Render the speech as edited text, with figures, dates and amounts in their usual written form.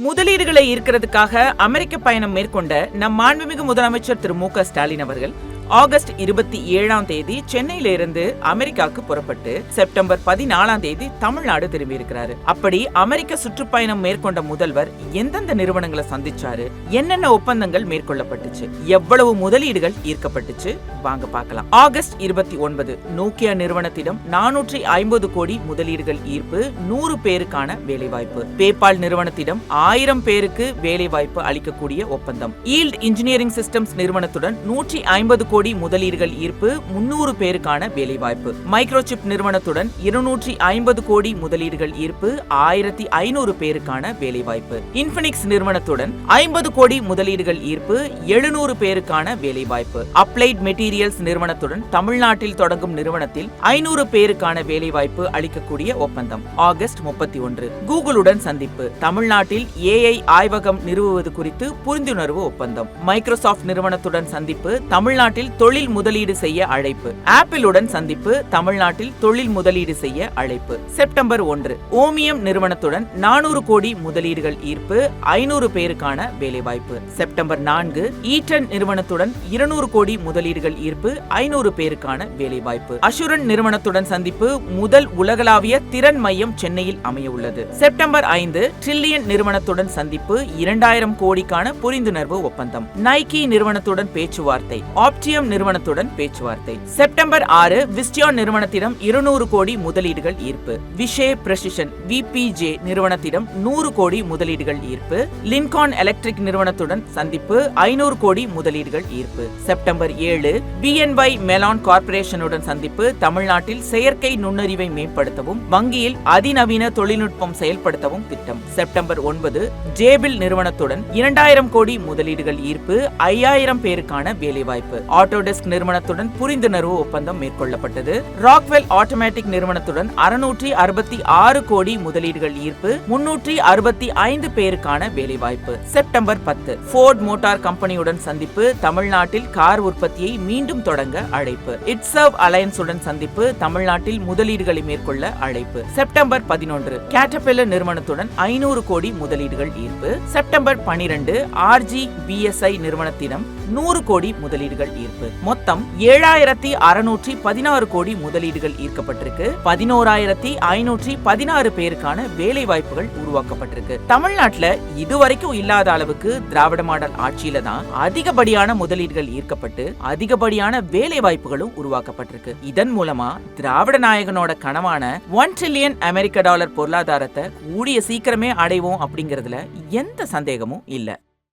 முதலீடுகளை ஈர்க்கிறதுக்காக அமெரிக்க பயணம் மேற்கொண்ட நம் மாண்புமிகு முதலமைச்சர் திரு மு க ஸ்டாலின் அவர்கள் ஆகஸ்ட் 27 சென்னையிலிருந்து அமெரிக்காவுக்கு புறப்பட்டு செப்டம்பர் 14 தமிழ்நாடு திரும்பி இருக்கிறாரு. அப்படி அமெரிக்க சுற்றுப்பயணம் மேற்கொண்ட முதல்வர் எந்தெந்த நிறுவனங்களை சந்திச்சாரு, என்னென்ன ஒப்பந்தங்கள் மேற்கொள்ளப்பட்டுச்சு, எவ்வளவு முதலீடுகள் ஈர்க்கப்பட்டுச்சு, வாங்க பார்க்கலாம். ஆகஸ்ட் 29 நோக்கியா நிறுவனத்திடம் 450 கோடி முதலீடுகள் ஈர்ப்பு, 100 பேருக்கான வேலைவாய்ப்பு. பேபால் நிறுவனத்திடம் 1000 பேருக்கு வேலைவாய்ப்பு அளிக்கக்கூடிய ஒப்பந்தம். ஈல்ட் இன்ஜினியரிங் சிஸ்டம்ஸ் நிறுவனத்துடன் 150 கோடி முதலீடுகள் ஈர்ப்பு, 300 பேருக்கான வேலைவாய்ப்பு. மைக்ரோசிப் நிறுவனத்துடன் 250 கோடி முதலீடுகள் ஈர்ப்பு, 1500 பேருக்கான வேலைவாய்ப்பு. இன்ஃபினிக்ஸ் நிறுவனத்துடன் 50 கோடி முதலீடுகள் ஈர்ப்பு, 700 பேருக்கான வேலைவாய்ப்பு. அப்ளைட் மெட்டீரியல்ஸ் நிறுவனத்துடன் தமிழ்நாட்டில் தொடங்கும் நிறுவனத்தில் 500 பேருக்கான வேலைவாய்ப்பு அளிக்கக்கூடிய ஒப்பந்தம். ஆகஸ்ட் 31 கூகுளுடன் சந்திப்பு, தமிழ்நாட்டில் AI ஆய்வகம் நிறுவுவது குறித்து புரிந்துணர்வு ஒப்பந்தம். மைக்ரோசாப்ட் நிறுவனத்துடன் சந்திப்பு, தமிழ்நாட்டில் தொழில் முதலீடு செய்ய அழைப்பு. ஆப்பிளுடன் சந்திப்பு, தமிழ்நாட்டில் தொழில் முதலீடு செய்ய அழைப்பு. செப்டம்பர் 1 ஓமியம் நிறுவனத்துடன் 400 கோடி முதலீடுகள் ஈர்ப்பு, 500 பேருக்கான வேலைவாய்ப்பு. செப்டம்பர் 4 ஈட்டன் நிறுவனத்துடன் 200 கோடி முதலீடுகள் ஈர்ப்பு, 500 பேருக்கான வேலைவாய்ப்பு. அஷூரன் நிறுவனத்துடன் சந்திப்பு, முதல் உலகளாவிய திறன் மையம் சென்னையில் அமைய உள்ளது. செப்டம்பர் 5 ட்ரில்லியன் நிறுவனத்துடன் சந்திப்பு, 2000 கோடிக்கான புரிந்துணர்வு ஒப்பந்தம். நைக்கி நிறுவனத்துடன் பேச்சுவார்த்தை, ஆப்டியம் நிறுவனத்துடன் பேச்சுவார்த்தை. செப்டம்பர் 6 விஸ்டியான் நிறுவனத்திடம் 200 கோடி முதலீடுகள் ஈர்ப்பு. விஷே பிரசிஷன் VPJ நிறுவனத்திடம் 100 கோடி முதலீடுகள் ஈர்ப்பு. லின்கான் எலக்ட்ரிக் நிறுவனத்துடன் சந்திப்பு, 500 கோடி முதலீடுகள் ஈர்ப்பு. செப்டம்பர் 7 BNY மெலான் கார்ப்பரேஷனுடன் சந்திப்பு, தமிழ்நாட்டில் செயற்கை நுண்ணறிவை மேம்படுத்தவும் வங்கியில் அதிநவீன தொழில்நுட்பம் செயல்படுத்தவும் திட்டம். செப்டம்பர் 9 ஜேபில் நிறுவனத்துடன் 2000 கோடி முதலீடுகள் ஈர்ப்பு, 5000 பேருக்கான வேலைவாய்ப்பு. ஆட்டோடெஸ்க் நிறுவனத்துடன் புரிந்துணர்வு ஒப்பந்தம் மேற்கொள்ளப்பட்டது. ராக்வெல் ஆட்டோமேட்டிக் நிறுவனத்துடன் 666 கோடி முதலீடுகள் ஈர்ப்பு, 365 பேருக்கான வேலைவாய்ப்பு. செப்டம்பர் 10 ஃபோர்ட் மோட்டார் கம்பெனியுடன் சந்திப்பு, தமிழ்நாட்டில் கார் உற்பத்தியை மீண்டும் தொடங்க அழைப்பு. இட்சர்வ் அலையன்ஸுடன் சந்திப்பு, தமிழ்நாட்டில் முதலீடுகளை மேற்கொள்ள அழைப்பு. செப்டம்பர் 11 கேட்டர்பில்லர் நிறுவனத்துடன் 500 கோடி முதலீடுகள் ஈர்ப்பு. செப்டம்பர் 12 RGBSI நிறுவனத்திடம் 100 கோடி முதலீடுகள் ஈர்ப்பு. மொத்தம் 7616 கோடி முதலீடுகள் ஈர்க்கப்பட்டிருக்கு. 11516 பேருக்கான வேலை வாய்ப்புகள் உருவாக்கப்பட்டிருக்கு. தமிழ்நாட்டுல இதுவரைக்கும் இல்லாத அளவுக்கு திராவிட மாடல் ஆட்சியில தான் அதிகப்படியான முதலீடுகள் ஈர்க்கப்பட்டு அதிகப்படியான வேலை வாய்ப்புகளும் உருவாக்கப்பட்டிருக்கு. இதன் மூலமா திராவிட நாயகனோட கனவான $1 ட்ரில்லியன் அமெரிக்க டாலர் பொருளாதாரத்தை கூடிய சீக்கிரமே அடைவோம் அப்படிங்கறதுல எந்த சந்தேகமும் இல்ல.